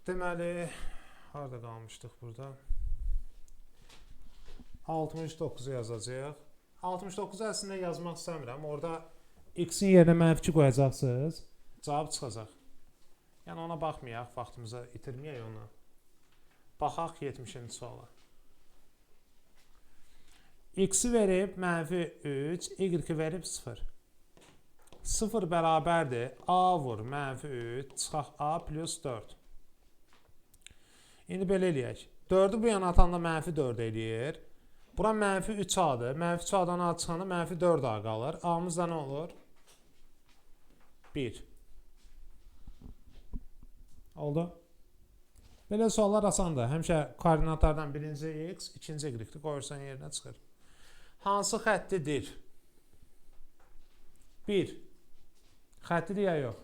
Deməli, harada qalmışdıq burada? 69-u yazacağıq. 69-u əslində yazmaq istəmirəm. Orada x-in yerinə -2 qoyacaqsınız. Cavab çıxacaq. Yəni ona baxmayaq, vaxtımıza itirməyək onu. Baxaq 70-ci suala. X-i verib -3, y-i verib 0. 0 bərabərdir. A vur -3, çıxaq A plus 4. İndi belə eləyək. 4-ü bu yana atanda -4 eləyir. Bura -3A'dır. -3A'dan A çıxanda -4A qalır. A'mız da nə olur? 1. Oldu. Belə suallar asandır. Həmişə koordinatlardan birinci x, ikinci y qoyursan yerinə çıxır. Hansı xəttidir? 1. Xəttidir ya yox?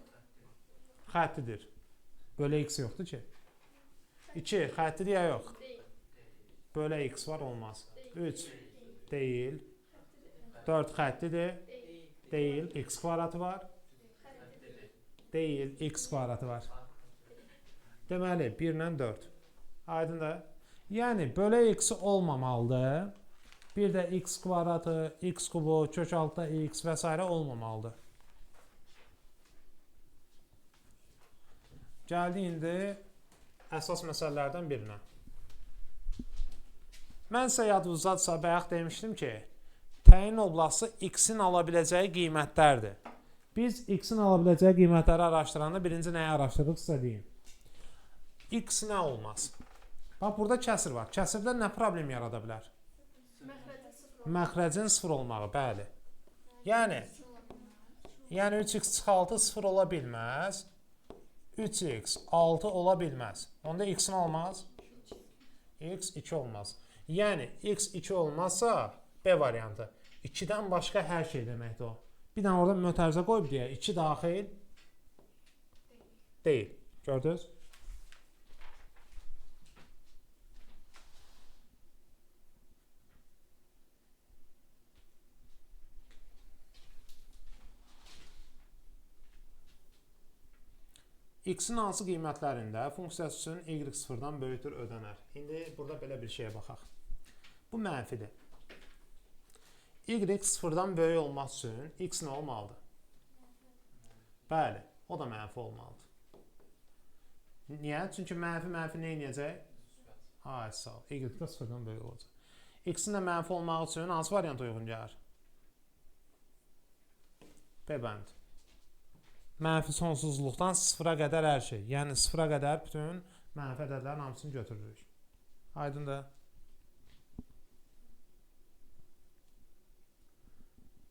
Xəttidir. Böyle x yoxdur ki. 2. Xəttidir ya yox? Böyle x var, olmaz. 3. Deyil. 4. Xəttidir. Deyil. X kvadratı var. Deyil. X kvadratı var. Deməli 1 ilə 4. Aydındır. Yəni böyle x olmamalıdır. Bir də x kvadratı, x kubu, kök altda x və s. olmamalıdır. Gəldi indi əsas məsələlərdən birinə. Mən sizə yadınızdadırsa bayaq demişdim ki, təyin oblası x-in ala biləcəyi qiymətlərdir. Biz x-in ala biləcəyi qiymətləri araşdıranda birinci nəyi araşdırırıq sizə deyim. X nə olmaz? Bax, burada kəsir var. Kəsirdə nə problem yarada bilər? Məxrəcin 0 olmağı, bəli. Yəni 3x çıxı 6 0 ola bilməz. 3x 6 ola bilməz. Onda x nə olmaz? X 2 olmaz. Yəni x 2 olmazsa B variantı. 2-dən başqa hər şey deməkdir o. Bir dənə orada mötərizə qoyub deyə 2 daxil deyil. Gördünüz? X-in hansı qiymətlərində funksiyası üçün y 0-dan böyükdür ödənər. İndi burada belə bir şeyə baxaq. Bu mənfidir. Y 0-dan böyük olması üçün x nə olmalıdır? Bəli, o da mənfi olmalıdır. Niyə? Çünki mənfi nə edəcək? Ay, sağ ol. Y 0-dan böyük olacaq. X-in də mənfi olmaq üçün hansı variant uyğun gəlir? B bənd. Mənfi sonsuzluqdan 0-a qədər hər şey. Yəni 0-a qədər bütün mənfi ədədlərin hamısını götürürük. Aydındır.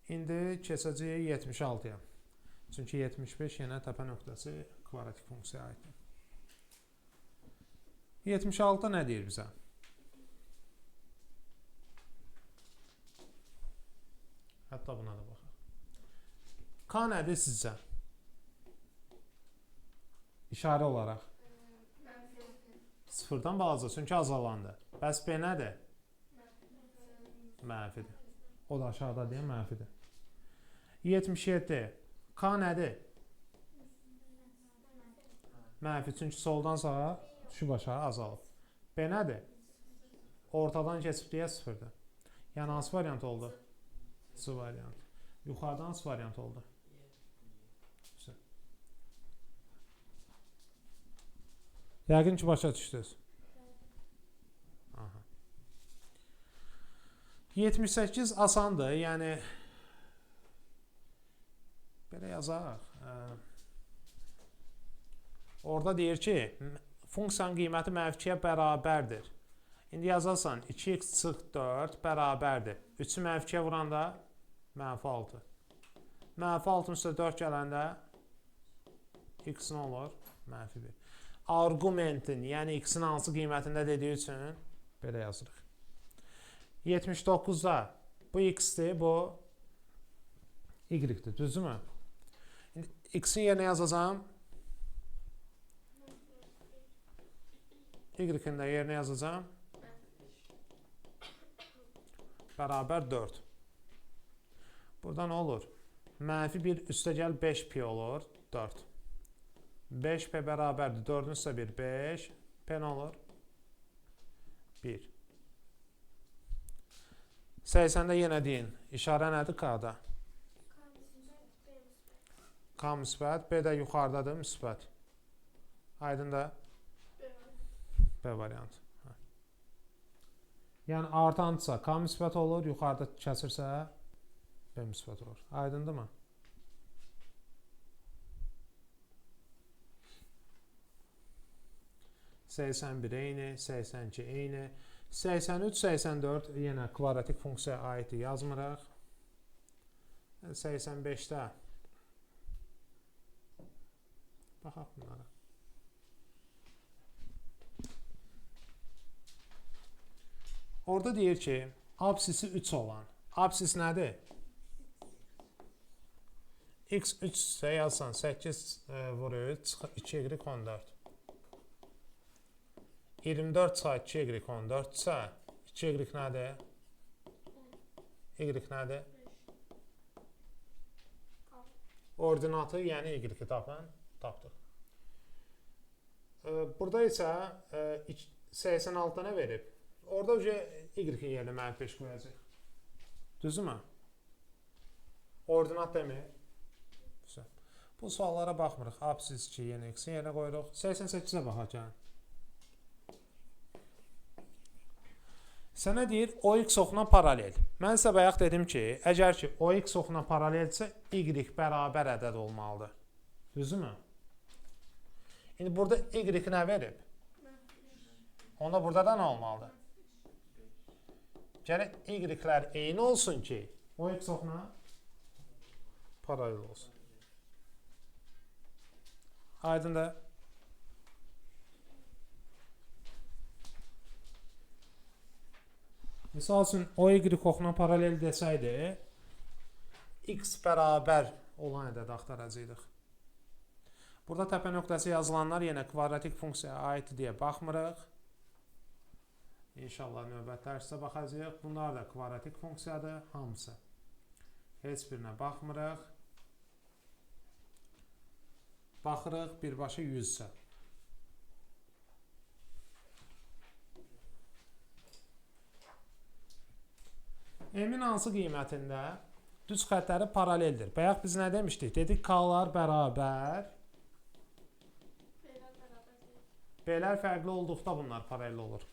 İndi keçəcəyik 76-ya. Çünki 75 yenə təpə nöqtəsi kvadratik funksiyaya aiddir. 76-da nə deyir bizə? Hətta buna da baxaq. K nədir sizcə? İşarə olaraq. 0-dan balaca, çünki azalandı. Bəs B nədir? Mənfidir. O da aşağıda deyən mənfidir. 77. K nədir? Mənfi, çünki soldan sağa düşüb aşağı azalıb. B nədir? Ortadan keçib deyə 0-dır. Yəni hansı variant oldu? C variant. Yuxarıdan hansı variant oldu? Yəqin ki, başa düşdünüz. 78 asandır, yəni belə yazaq. Orada deyir ki, funksiyanın qiyməti -2-yə bərabərdir. İndi yazarsan 2x çıx 4 bərabərdir. 3-ü -2-yə vuranda -6. -6 üstə 4 gələndə x nə olur? -1. Argumentin, yəni x-in hansı qiymətində dediyi üçün belə yazırıq. 79-da bu x-dir, bu y-dir, düzdürmü? X-in yerinə yazacağım. Y-in də yerinə yazacağım. Bərabər 4. Burada nə olur? -1 üstəgəl 5 pi olur, 4. 5p bərabərdir. 4-ün üstə 1, 5. P nə olur? 1. 80-də yenə deyin. İşarə nədir K-da? K müsbət, B də yuxarıdadır, müsbət. Aydındır? B variantı. Yəni artandısa K müsbət olur, yuxarıda kəsirsə B müsbət olur. Aydındır mı? %81 eyni, 82 eyni, 83, 84 yenə kvadratik funksiyaya aiddir, yazmırıq. 85-də baxaq bunlara. Orada deyir ki, absisi 3 olan. Absis nədir? X 3 isə yazsan 8 vur 3, 2y 14. 24 çıxar 2y 14 isə 2y nədir? Y nədir? Ordinatı, yəni y-i tapdıq. Burada isə 86-da nə verib? Orada y-i yerine mənfi 5 qoyacaq. Düzdürmü? Ordinat demir. Bu suallara baxmırıq. Absis 2 yenə x-i yerine qoyuruq. 88-ə baxacaq. Sənə deyir, OX oxuna paralel. Mən sizə bayaq dedim ki, əgər ki, OX oxuna paraleldirsə, Y bərabər ədəd olmalıdır. Düzdürmü? İndi burada Y nə verib? Onda burada da nə olmalıdır? Gərək Y-lər eyni olsun ki, OX oxuna paralel olsun. Aydındır? Misal üçün, o y oxuna paralel desəydi, x bərabər olan ədəd axtaracaqdıq. Burada təpə nöqtəsi yazılanlar yenə kvadratik funksiyaya aid deyə baxmırıq. İnşallah növbət dərsə baxacaq. Bunlar da kvadratik funksiyadır, hamısı. Heç birinə baxmırıq. Baxırıq, birbaşa 100-sə. M-in hansı qiymətində düz xəttləri paraleldir? Bayaq biz nə demişdik? Dedik K-lar bərabər. B-lər fərqli olduqda bunlar paralel olur.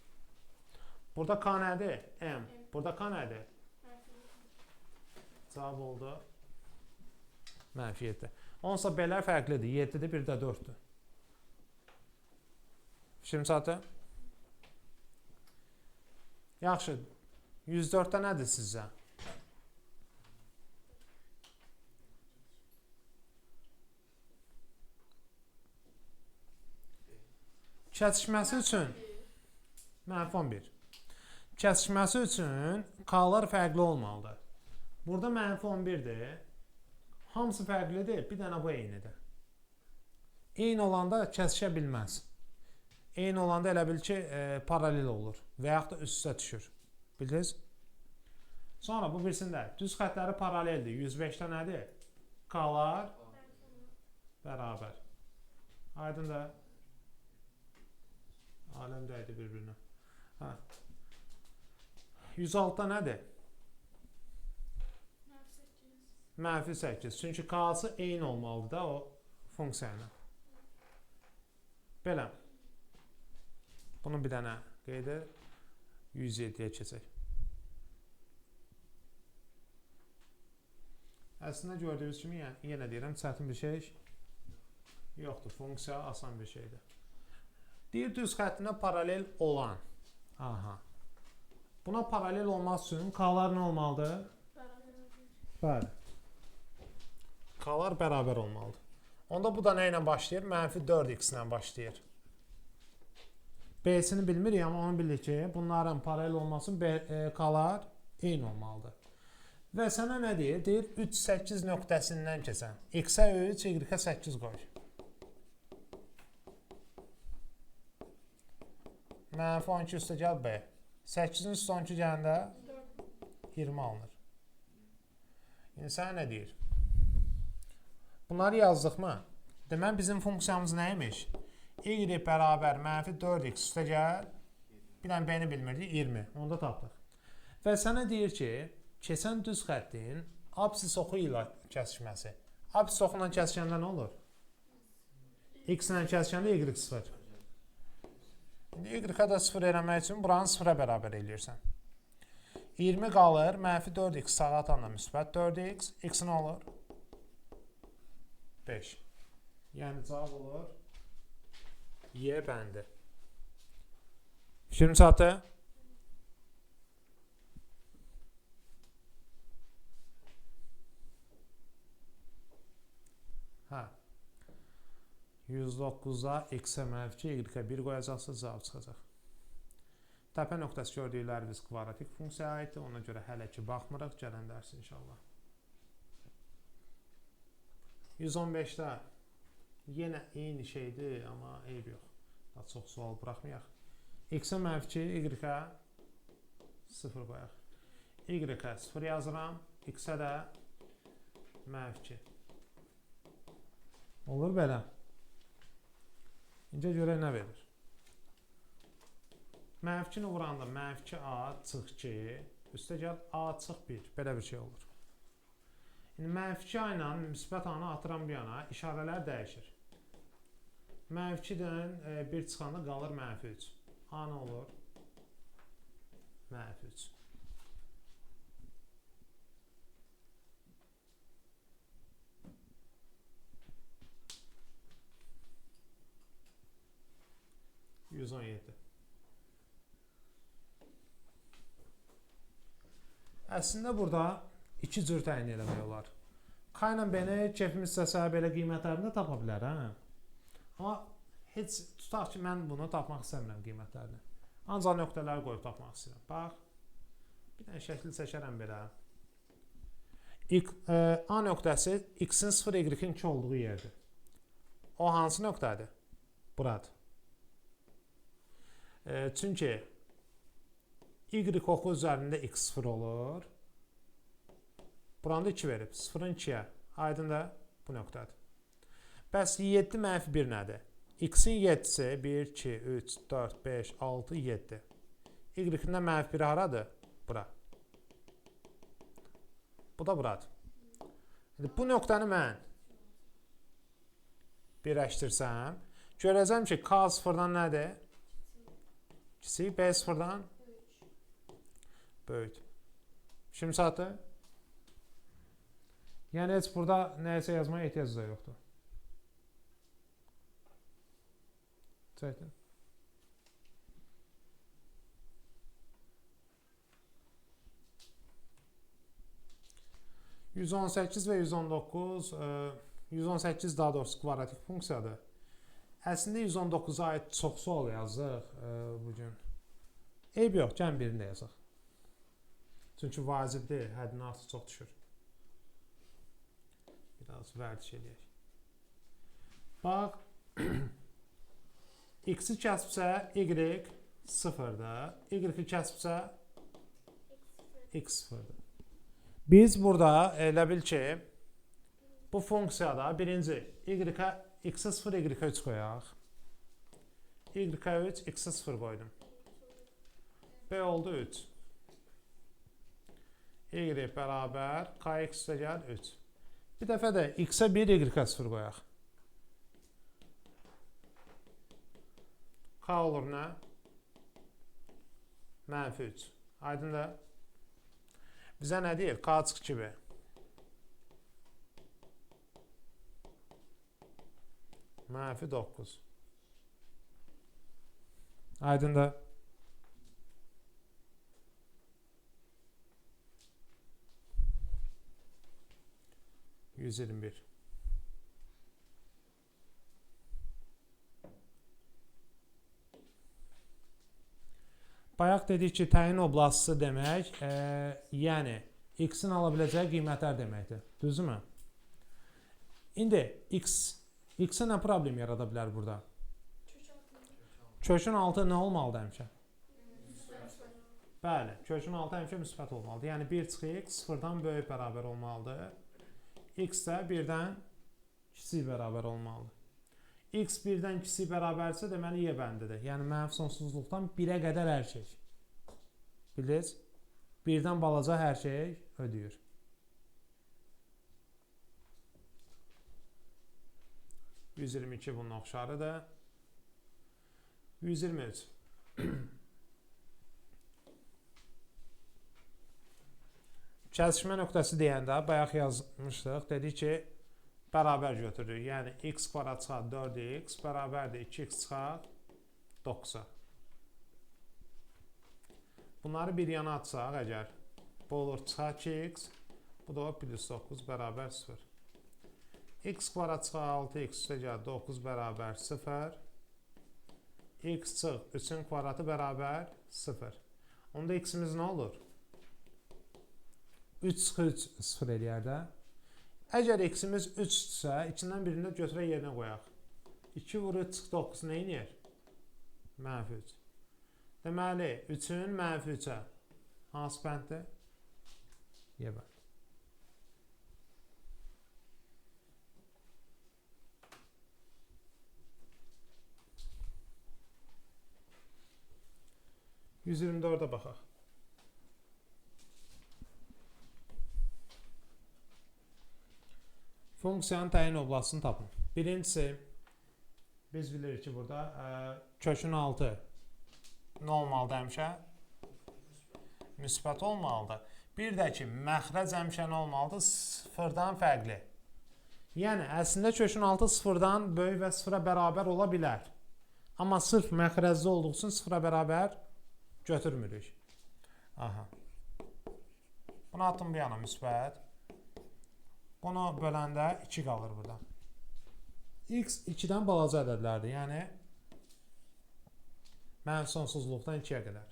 Burada K nədir? M. Burada K nədir? Cavab oldu. Mənfi 7. Onsa B-lər fərqlidir. 7-dir, bir də 4-dür. Şimdi çatı. Yaxşı. 104-də nədir sizcə? Kəsişməsi üçün mənfi 11. Kəsişməsi üçün K-lar fərqli olmalıdır. Burada mənfi 11-dir. Hamısı fərqlidir, bir dənə bu eynidir. Eyni olanda kəsişə bilməz. Eyni olanda elə bil ki, paralel olur və yaxud da üst-üstə düşür. Bildiniz? Sonra bu birisində düz xətləri paraleldir. 105-də nədir? K-lar bərabər. Aydındır? Aləm dəydi bir-birinə. 106-da nədir? Mənfi 8. Çünki K-sı eyni olmalıdır da o funksiyayla. Belə. Bunu bir dənə qeyd edir. 107-yə keçək. Əslində gördüyünüz kimi, yenə deyirəm, çətin bir şey yoxdur. Funksiya asan bir şeydir. Deyir, düz xəttinə paralel olan. Aha. Buna paralel olmaq üçün K-lar nə olmalıdır? Bəli. K-lar bərabər olmalıdır. Onda bu da nə ilə başlayır? Mənfi 4x ilə başlayır. B-sini bilmirik, amma onu bilir ki, bunların paralel olması K-lar eyni olmalıdır. Və sənə nə deyir? Deyir, 3-8 nöqtəsindən keçən. X-ə 3, Y-ə 8 qoy. Mənfi 12 üstə gəl B. 8-in üstə 12 gələndə 20 alınır. İndi sənə nə deyir? Bunları yazdıq mı? Deməli bizim funksiyamız nəymiş? Y bərabər mənfi 4x üstə gəl. Bir dənə b-ni bilmirdik, 20. Onda tapdıq. Və sənə deyir ki, keçən düz xəttin absis oxu ilə kəsişməsi. Absis oxu ilə kəsişəndə nə olur? X ilə kəsişəndə y 0. İndi y-ə də 0 eləmək üçün buranı 0-a bərabər eləyirsən. 20 qalır, mənfi 4x sağa atanda müsbət 4x, x nə olur? 5. Yəni cavab olur Y bəndi. Fikrim çatdı? Hə. 109-a x-ə mənfi 2, y-ə 1 qoyacaqsa cavab çıxacaq. Təpə nöqtəsi gördüklərimiz kvadratik funksiyaya aiddir. Ona görə hələ ki baxmırıq. Gələn dərs inşallah. 115-də yenə eyni şeydir, amma eyb yox. Daha çox sual buraxmayaq. X-ə mənfi 2, y-ə 0 qoyaq. Y-ə 0 yazıram, x-ə də mənfi 2. Olur belə. İncə görək nə verir. Mənfi 2-ni vuranda mənfi 2a çıx 2, üstə gəl a çıx 1. Belə bir şey olur. İndi mənfi 2 ilə müsbət a-nı atıram bir yana, işarələr dəyişir. Mənfi 2-dən 1 çıxanda qalır mənfi 3. A nə olur? Mənfi 3. Əslində burada iki cür təyin eləmək olar. K ilə B-ni kefimiz istəsə belə qiymətlərini də tapa bilər, hə? Amma heç tutaq ki, mən bunu tapmaq istəmirəm qiymətlərini. Ancaq nöqtələri qoyub tapmaq istəyirəm. Bax, bir dənə şəkil çəkərəm belə. A nöqtəsi x-in 0, y-in 2 olduğu yerdir. O hansı nöqtədir? Buradır. Çünki y oxu üzərində x 0 olur. Buranda 2 verib. 0-ın 2-yə. Aydın da bu nöqtədir. Bəs 7 mənfi 1 nədir? X-in 7-si 1, 2, 3, 4, 5, 6, 7. Y-ində mənfi 1 haradır? Bura. Bu da buradır. Bu nöqtəni mən birləşdirsəm, görəcəm ki, K 0-dan nədir? Kiçik, B 0-dan böyük. Şimdi çatdı? Yəni heç burada nəyəsə yazmaya ehtiyac da yoxdur. Çəkdim. %118 və 119, 118 daha doğrusu kvadratik funksiyadır. Əslində 119-a aid çox sual yazdıq bugün. Eyb yox, gəlin birini də yazaq. Çünki vacibdir, həddin artıq çox düşür. Biraz vərdiş eləyək. Bax, x-i kəsbsə y 0-dır, y-i kəsbsə x 0-dır. Biz burada elə bil ki, bu funksiyada birinci x-i 0, y-i 3 qoyaq. Y-i 3, x-i 0 qoydum. B oldu 3. Y bərabər kx üstə gəl 3. Bir dəfə də x-ə 1, y-ə 0 qoyaq. K olur nə? Mənfi 3. Aydın da? Bizə nə deyir? K çıx 2b. Mənfi 9. Aydın da? %121. Bayaq dedik ki, təyin oblastı demək, yəni x-in ala biləcəyi qiymətlər deməkdir. Düzdürmü? İndi x-ə nə problem yarada bilər burada? Kökün altı nə olmalıdır həmişə? Bəli, kökün altı həmişə müsbət olmalıdır. Yəni 1 çıx x 0-dan böyük bərabər olmalıdır. X də 1-dən kiçik bərabər olmalıdır. X 1-dən kiçik bərabərsə, deməli Y bəndidir. Yəni mənfi sonsuzluqdan 1-ə qədər hər şey. Bildiniz? 1-dən balaca hər şey ödəyir. %122 bunun oxşarıdır. 123. Kəsişmə nöqtəsi deyəndə bayaq yazmışdıq. Dedik ki, bərabər götürürük. Yəni x kvadrat çıxar 4x bərabərdir 2x çıxar 9. Bunları bir yana atsaq əgər, bu olur çıxar 2x, bu da plus 9 bərabər 0. X kvadrat çıxar 6x üstə gəl 9 bərabər 0. X çıx 3-ün kvadratı bərabər 0. Onda x-imiz nə olur? 3 çıxır 3 0 eləyər də. Əgər x-imiz 3-dürsə, içindən birini götürək yerinə qoyaq. 2 vurur 3 çıx 9 nə edir? Mənfi 3. Deməli, 3-ün mənfi 3-ə hansı bənddir? Y bənd. %124-ə baxaq. Funksiyanın təyin oblastını tapın. Birincisi, biz bilirik ki, burada kökün altı nə olmalıdır həmişə? Müsbət olmalıdır. Bir də ki, məxrəc həmişə nə olmalıdır? Sıfırdan fərqli. Yəni, əslində kökün altı sıfırdan böyük və sıfıra bərabər ola bilər. Amma sırf məxrəcdə olduğu üçün sıfıra bərabər götürmürük. Aha. Bunu atın bir yana müsbət. Bunu böləndə 2 qalır burada. X 2-dən balaca ədədlərdir. Yəni, mənfi sonsuzluqdan 2-yə qədər.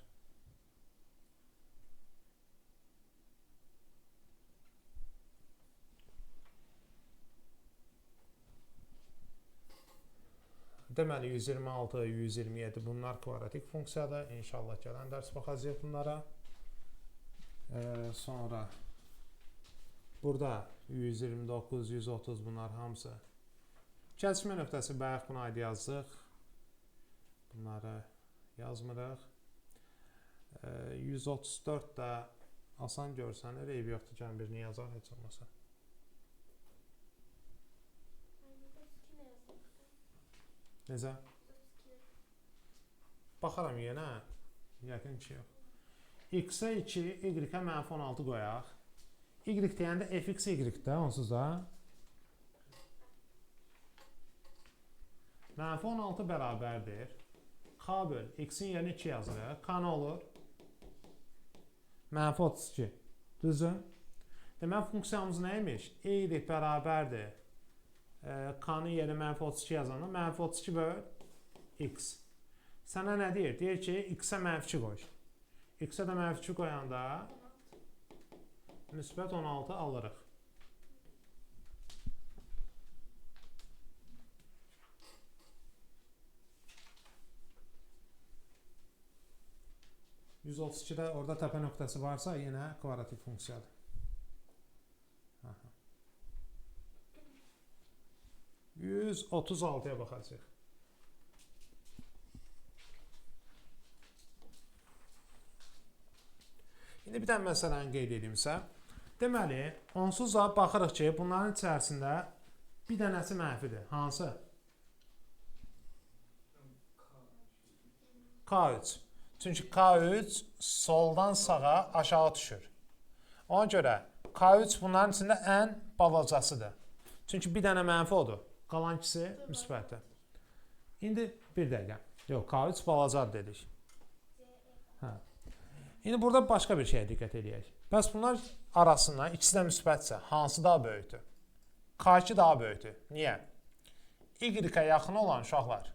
Deməli, 126, 127 bunlar kvadratik funksiyadır. İnşallah gələn dərs baxacaq bunlara. Sonra burada 129, 130 bunlar hamısı. Kəsişmə nöqtəsi bayaq buna aid yazdıq. Bunları yazmırıq. 134 də asan görsənir. Eyb yoxdur, gəlin birini yazaq, heç olmasa. Necə? Baxaram yenə. Yəqin ki yox. X-ə 2, Y-ə mənfi 16 qoyaq. Y deyəndə fx y-də onsuz da. Mənfi 16 bərabərdir. K böl. X-in yerinə 2 yazılır. K nə olur? Mənfi 32. Düzdür? Demək, funksiyamız nəymiş? Y bərabərdir. K-nın yerinə mənfi 32 yazanda mənfi 32 böl X. Sənə nə deyir? Deyir ki, X-ə mənfi 2 qoy. X-ə də mənfi 2 qoyanda müsbət 16 alırıq. %132-də orada təpə nöqtəsi varsa, yenə kvadratik funksiyadır. 136-ya baxacaq. İndi bir dənə məsələni qeyd edimsə, deməli, onsuz da baxırıq ki, bunların içərisində bir dənəsi mənfidir. Hansı? K3. Çünki K3 soldan sağa aşağı düşür. Ona görə K3 bunların içində ən balacasıdır. Çünki bir dənə mənfi odur. Qalan ikisi müsbətdir. İndi bir dəqiqə. Yox, K3 balacadır dedik. İndi burada başqa bir şeyə diqqət edək. Bəs bunlar arasından ikisi də müsbətsə, hansı daha böyükdür? K2 daha böyükdür. Niyə? Y-ə yaxın olan uşaqlar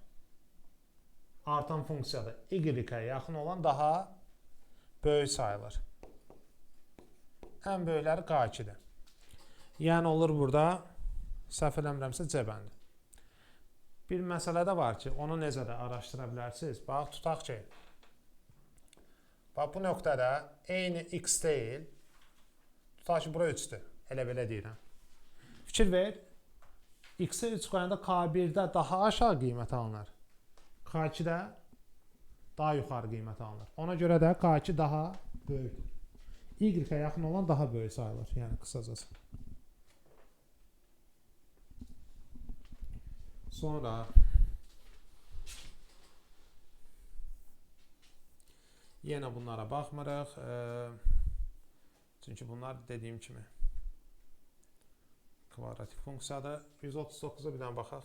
artan funksiyadır. Y-ə yaxın olan daha böyük sayılır. Ən böyükləri K2-dir. Yəni olur burada, səhv eləmirəmsə C bəndi. Bir məsələ də var ki, onu necə də araşdıra bilərsiniz. Bax, tutaq ki, bax, bu nöqtədə eyni X deyil, tutaq ki, bura 3-dür. Elə belə deyirəm. Fikir ver, X-ə 3 qoyanda K1-də daha aşağı qiymət alınır. K2-də daha yuxarı qiymət alınır. Ona görə də K2 daha böyükdür. Y-ə yaxın olan daha böyük sayılır. Yəni qısacası. Sonra yenə bunlara baxmırıq. Çünki bunlar dediyim kimi kvadratik funksiyadır. 139-a bir dənə baxaq.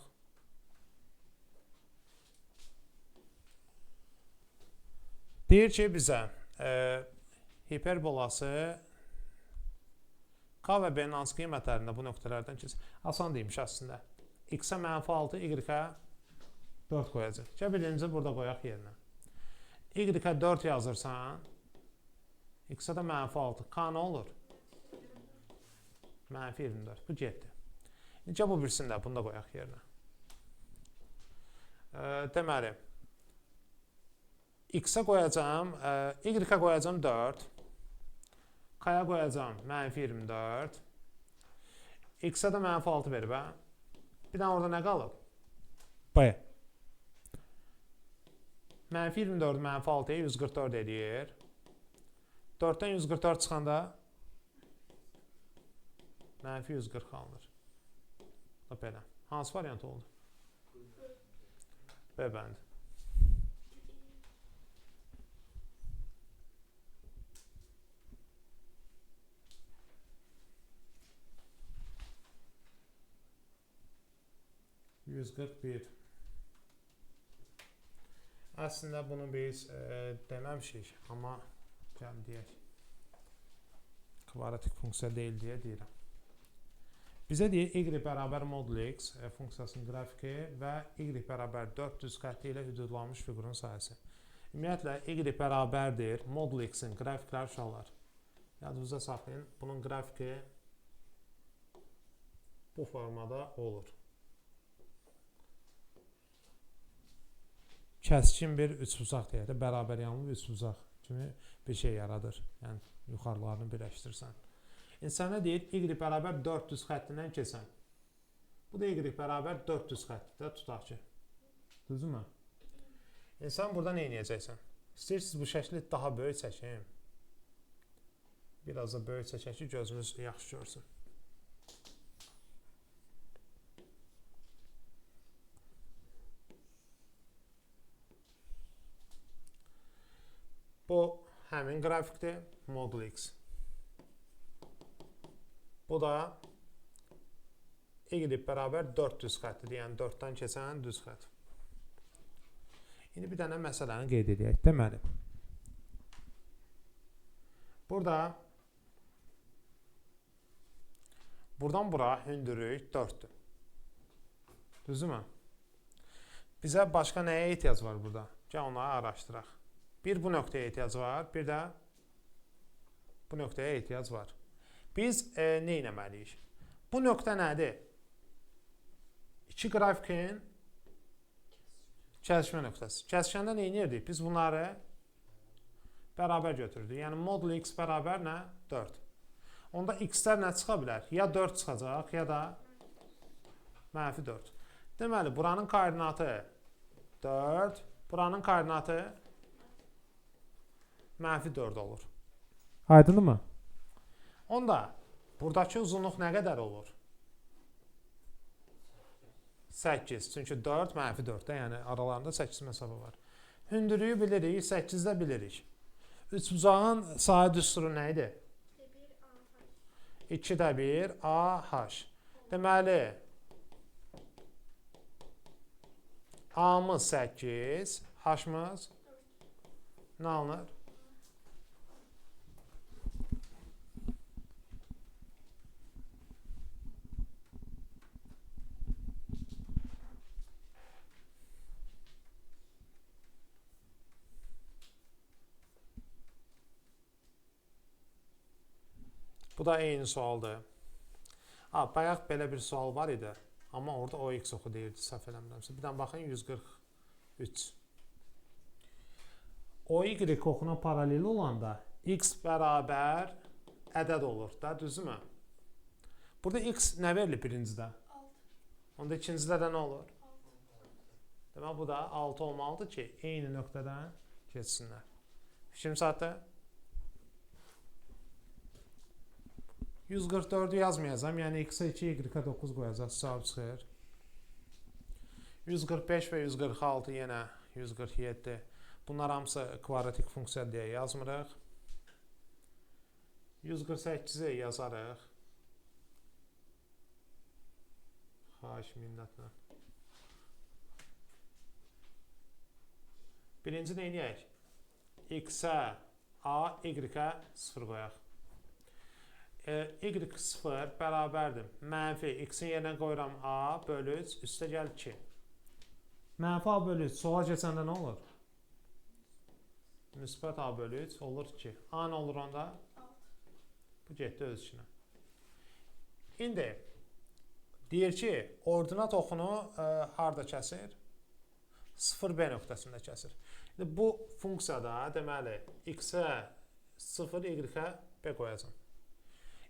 Deyir ki, bizə hiperbolası K və B-nin hansı qiymətlərində bu nöqtələrdən keçir? Asan deyilmiş əslində. X-ə -6, Y-ə 4 qoyacaq. Birinci burada qoyaq yerinə. Y-ə 4 yazırsan, X-ə də -6. K nə olur? -24. Bu getdi. Necə bu birisini də bunu da qoyaq yerinə. Deməli, X-ə qoyacağım, Y-ə qoyacağım 4. K-ya qoyacağım -24. X-ə də -6 verib, hə? Bir dənə orada nə qalıb? B. -24 -6-ya 144 edir. 4-dən 144 çıxanda -140 alınır. Belə. Hansı variant oldu? B bəndi. %141. Əslində bunu biz deməmişik, amma gəlin deyək. Kvadratik funksiya deyil deyə deyirəm. Bizə deyir y bərabər modul x funksiyasının qrafiki və y bərabər 400 xətti ilə hüdudlanmış fiqurun sayəsi. Ümumiyyətlə, y bərabərdir modul x-in qrafikləri uşaqlar. Yadınızda saxlayın, bunun qrafiki bu formada olur. Kəskin bir üçbucaq deyək də, bərabər yanlı bir üçbucaq kimi bir şey yaradır. Yəni, yuxarılarını birləşdirsən. İnsana deyir, y bərabər 400 xəttindən keçən. Bu da y bərabər 400 xəttidə tutaq ki. Düzdürmü? İnsan burada nə edəcəksən? İstəyirsiniz bu şəkli daha böyük çəkim. Biraz da böyük çəkək ki, gözümüz yaxşı görsün. Bu həmin qrafikdir, modul x. Bu da y bərabər 400 xəttidir, yəni 4-dən keçən düz xətt. İndi bir dənə məsələni qeyd edək. Deməli, buradan bura hündürlük 4-dür. Düzdürmü? Bizə başqa nəyə ehtiyac var burada? Gəl onları araşdıraq. Bir bu nöqtəyə ehtiyac var, bir də bu nöqtəyə ehtiyac var. Biz nə etməliyik? Bu nöqtə nədir? İki qrafikin kəsişmə nöqtəsi. Kəsişəndə nə edirdik? Biz bunları bərabər götürdük. Yəni modul x bərabər nə? 4. Onda x-lər nə çıxa bilər? Ya 4 çıxacaq, ya da -4. Deməli, buranın koordinatı 4, buranın koordinatı -4 olur. Aydındır mı? Onda buradakı uzunluq nə qədər olur? 8. Çünki 4 -4-də, yəni aralarında 8 məsafə var. Hündürlüyü bilirik, 8-də bilirik. Üçbucağın sahə düsturu nə idi? 2-də 1 AH. Deməli, A-mız 8, H-mız nə alınır? Bu da eyni sualdır. Bayaq belə bir sual var idi. Amma orada OX oxu deyirdi, səhv eləmirəmsə. Bir dənə baxın, 143. OY oxuna paralel olanda x bərabər ədəd olur da, düzdürmü? Burada x nə verilir birincidə? Onda ikincidə də nə olur? Demək, bu da 6 olmalıdır ki, eyni nöqtədən keçsinlər. Fikrim saatdə? 144'ü yazmayacağım. Yəni x-ə 2, y-ə 9 qoyacaq. Cavab çıxır. 145 və 146 yenə 147. Bunlar hamısı kvadratik funksiya deyə yazmırıq. 148'i yazarıq. Xahiş minnətlə. Birinci neyniyək? X-ə A, Y-ə 0 qoyaq. Y0 bərabərdir. Mənfi x-in yerinə qoyuram A bölü 3, üstə gəl 2. Mənfi A bölü 3, sola keçəndə nə olur? Müsbət A bölü 3 olur 2. A nə olur onda? Bu getdi öz içinə. İndi deyir ki, ordinat oxunu harda kəsir? 0B nöqtəsində kəsir. Bu funksiyada deməli x-ə 0, y-ə B qoyacam.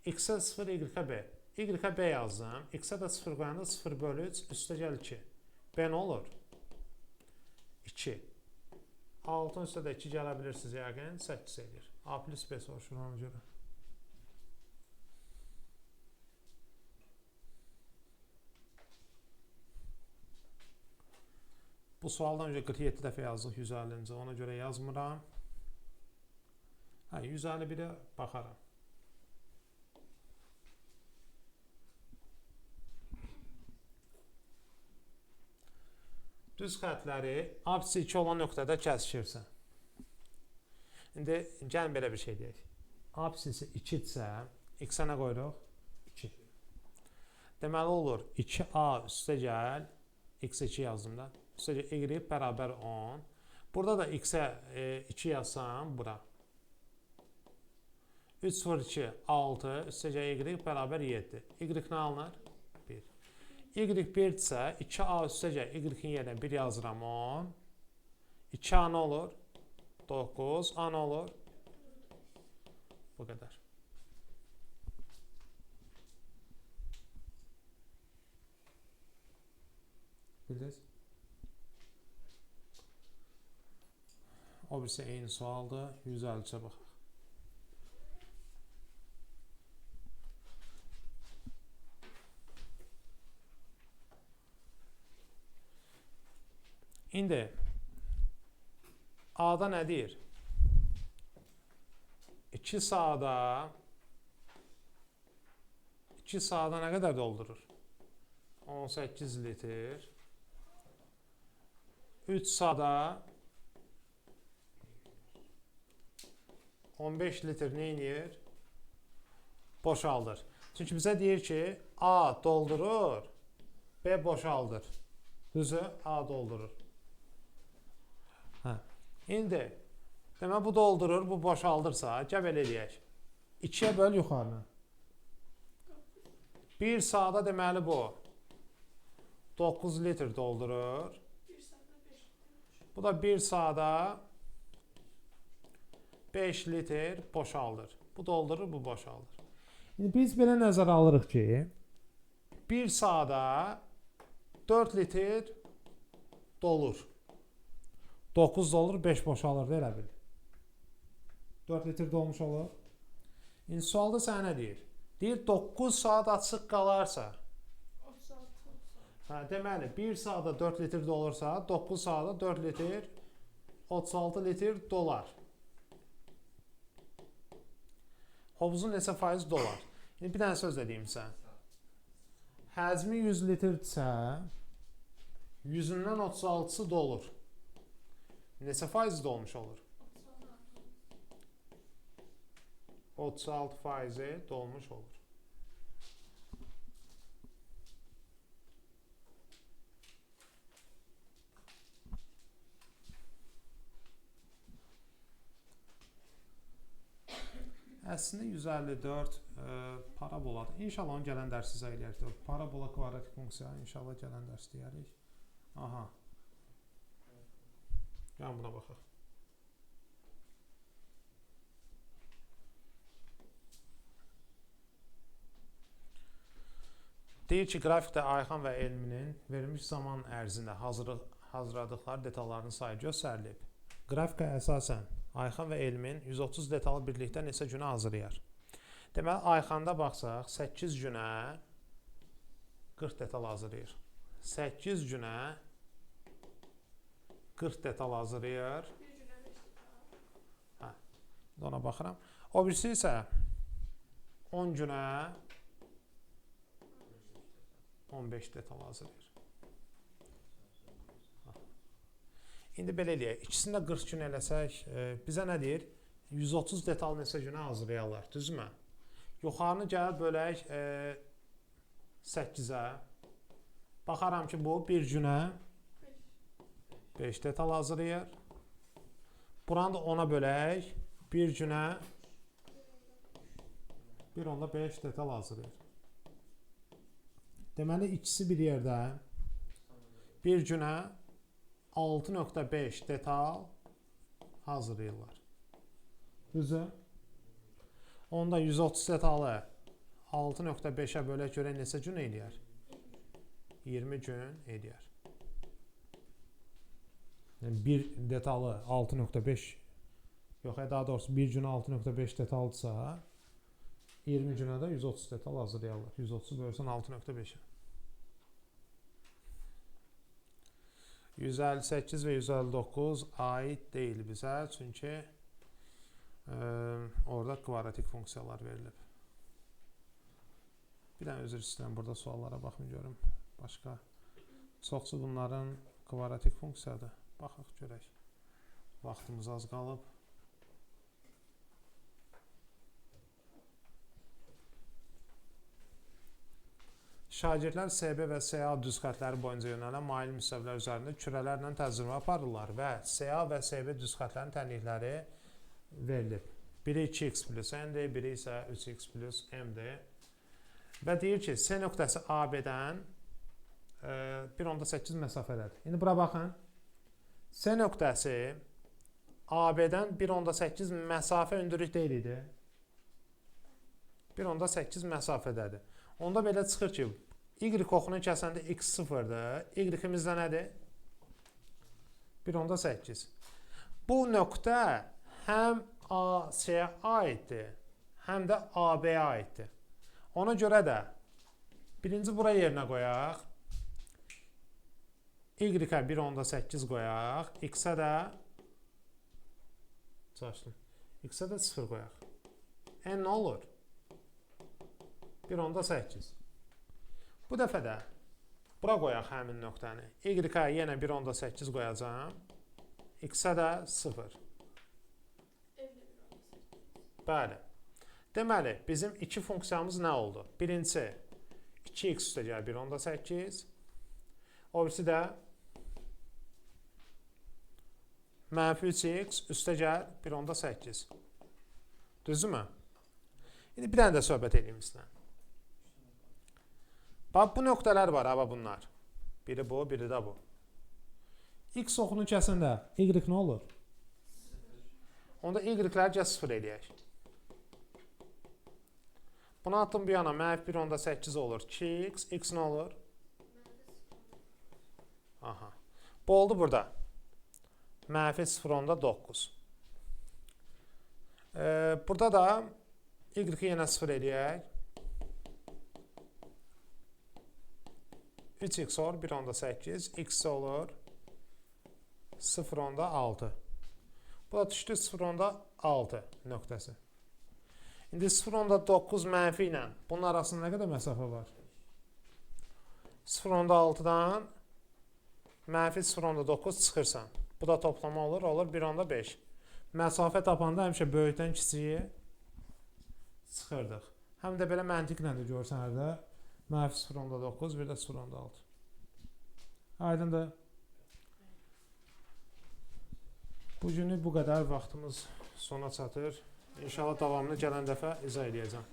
X-ə 0, y-ə B. Y-ə B yazdım. X-ə də 0 qoyanda 0 bölü 3, üstə gəl 2. B nə olur? 2. 6-ın üstə də 2 gələ bilirsiniz yəqin. 8 edir. A plus B soruşur ona görə. Bu sualdan önce 47 dəfə yazdıq 150-ci. Ona görə yazmıram. 151'ə baxaram. Düz xətləri apsisi 2 olan nöqtədə kəsişirsən. İndi gəlin belə bir şey deyək. Apsisi 2-dirsə, x-ə nə qoyuruq? 2. Deməli olur 2a üstə gəl, x2 yazdım da. Üstə gəl y bərabər 10. Burada da x-ə 2 yazsam bura. 3 vur 2, 6. Üstə gəl y bərabər 7. Y nə alınır? 1. Y 1-dirsə 2a üstə gəl y-in yerinə 1 yazıram 10. 2a nə olur? 9. A nə olur? Bu qədər. Bildiniz? O birisi eyni sualdır. 153'ə baxaq. İndi A-da nə deyir? 2 sağda nə qədər doldurur? 18 litr. 3 sağda 15 litr nə edir? Boşaldır. Çünki bizə deyir ki, A doldurur, B boşaldır. Düzü, A doldurur. İndi, demək bu doldurur, bu boşaldırsa, gəl belə eləyək. 2'yə böl yuxarını. 1 sağda deməli bu 9 litr doldurur. Bu da 1 sağda 5 litr boşaldır. Bu doldurur, bu boşaldır. İndi biz belə nəzərə alırıq ki, 1 sağda 4 litr dolur. 9 dolur, 5 boşalır, elə bil. 4 litr dolmuş olur. İndi sualda sənə nə deyir? Deyir 9 saat açıq qalarsa. Deməli 1 saata 4 litr dolursa, 9 saata 4 litr 36 litr dolar. Hovuzun neçə faiz dolar? İndi bir dənə söz dediyim sən. Həzmi 100 litrdirsə, 100-dən 36'sı dolur. Neçə faiz dolmuş olur? 36 faizi dolmuş olur. Əslində 154 paraboladır. İnşallah onu gələn dərs sizə eləyək. Parabola kvadratik funksiya inşallah gələn dərs deyərik. Aha. Gəlin buna baxaq. Deyir ki, qrafikdə Ayxan və Elminin verilmiş zaman ərzində hazırladıqları detalların sayı göstərilib. Qrafikə əsasən Ayxan və Elmin 130 detalı birlikdə neçə günə hazırlayar? Deməli, Ayxanda baxsaq, 8 günə 40 detal hazırlayır. 8 günə 40 detal hazırlayır. Ona baxıram. O birisi isə 10 günə 15 detal hazırlayır. İndi belə eləyək. İkisini də 40 gün eləsək, bizə nə deyir? 130 detal neçə günə hazırlayarlar, düzmü? Yuxarını gəlib bölək 8-ə. Baxaram ki, bu bir günə 5 detal hazırlayır. Buranı da 10-a bölək. Bir günə 1.5 detal hazırlayır. Deməli, ikisi bir yerdə bir günə 6.5 detal hazırlayırlar. Düzü? Onda 130 detalı 6.5-ə bölək görək neçə gün eləyər? 20 gün eləyər. Yəni, bir detalı 6.5 yox, daha doğrusu bir günə 6.5 detaldırsa 20 günə də 130 detal hazırlayarlar. 130 bölsən 6.5-ə. 158 və 159 aid deyil bizə, çünki orada kvadratik funksiyalar verilib. Bir dənə üzr istəyirəm, burada suallara baxın görüm. Başqa çoxsu bunların kvadratik funksiyadır. Baxaq görək. Vaxtımız az qalıb. Şagirdlər SB və SA düz xətləri boyunca yönələn mail müstəvilər üzərində kürələrlə təcrübə aparırlar və SA və SB düz xətlərin tənlikləri verilib. Biri 2x plus n'dir, biri isə 3x plus m'dir. Və deyir ki, S nöqtəsi AB-dən 1.8 məsafədədir. İndi bura baxın. S nöqtəsi AB-dən 1.8 məsafə hündürlük deyil idi. 1.8 məsafədədir. Onda belə çıxır ki, Y oxunu kəsəndə x 0-dır. Y-imizdə nədir? 1.8. Bu nöqtə həm AC-yə aiddir, həm də AB-yə aiddir. Ona görə də birinci bura yerinə qoyaq. Y-ə 1.8 qoyaq. X-ə də X-ə də 0 qoyaq. N nə olur? 1.8. Bu dəfə də bura qoyaq həmin nöqtəni. Y-ə yenə 1.8 qoyacağım. X-ə də 0. Bəli. Deməli, bizim iki funksiyamız nə oldu? Birincisi 2x üstəgəl 1.8. O birisi də mənfi 3x üstəgəl 1.8. Düzdürmü? İndi bir dənə də söhbət edeyim sizlə. Bax, bu nöqtələr var, hava bunlar. Biri bu, biri də bu. X oxunu kəsəndə Y nə olur? Onda Y-ləri gəl 0 eləyək. Bunu atdım bir yana, mənfi 1.8 olur. 2x, x nə olur? Aha. Bu oldu burada. Mənfi 0.9. Burada da Y-i yenə 0 eləyək. 3x olur 1.8, x olur 0.6. Bu da düşdü 0.6 nöqtəsi. İndi 0.9 mənfi ilə bunun arasında nə qədər məsafə var? 0.6-dan mənfi 0.9 çıxırsan. Bu da toplama olur 1.5. Məsafə tapanda həmişə böyükdən kiçiyi çıxırdıq. Həm də belə məntiqlə də görsənərdə mənfi 0.9, bir də 0.6. Aydındır. Bugünlük bu qədər vaxtımız sona çatır. İnşallah davamını gələn dəfə izah edəcəm.